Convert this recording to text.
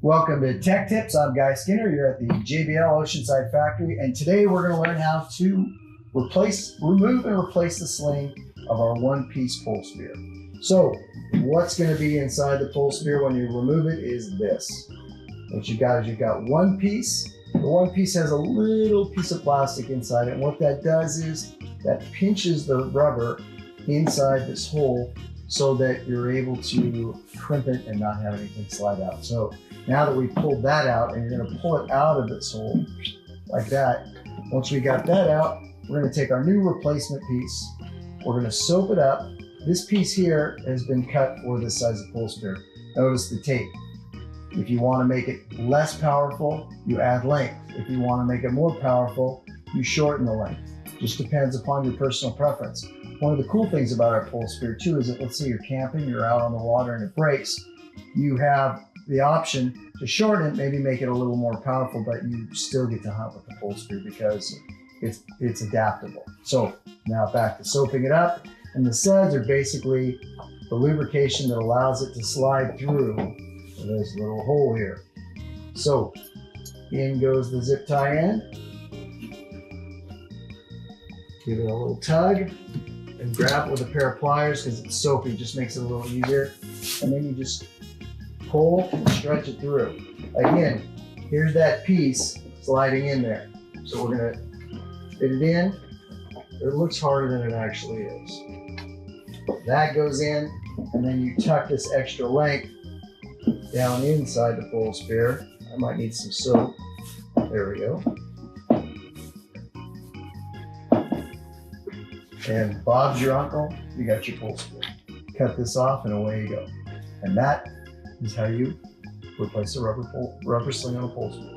Welcome to Tech Tips. I'm Guy Skinner. You're at the JBL Oceanside factory, and today we're going to learn how to remove and replace the sling of our One Piece Polespear. So what's going to be inside the Polespear when you remove it is this. What you've got one piece. The one piece has a little piece of plastic inside it, and what that does is that pinches the rubber inside this hole so that you're able to crimp it and not have anything slide out. So now that we pulled that out, and you're going to pull it out of its hole like that, once we got that out, we're going to take our new replacement piece. We're going to soap it up. This piece here has been cut for this size of Polespear. Notice the tape. If you want to make it less powerful, you add length. If you want to make it more powerful, you shorten the length. Just depends upon your personal preference. One of the cool things about our Polespear too is that, let's say you're camping, you're out on the water and it breaks, you have the option to shorten it, maybe make it a little more powerful, but you still get to hunt with the Polespear because it's adaptable. So now back to soaping it up, and the suds are basically the lubrication that allows it to slide through this little hole here. So in goes the zip tie end. Give it a little tug and grab it with a pair of pliers because it's soapy, just makes it a little easier. And then you just pull and stretch it through. Again, here's that piece sliding in there. So we're gonna fit it in. It looks harder than it actually is. That goes in, and then you tuck this extra length down inside the Polespear. I might need some soap. There we go. And Bob's your uncle, you got your Polespear. Cut this off and away you go. And that is how you replace a rubber sling on a Polespear.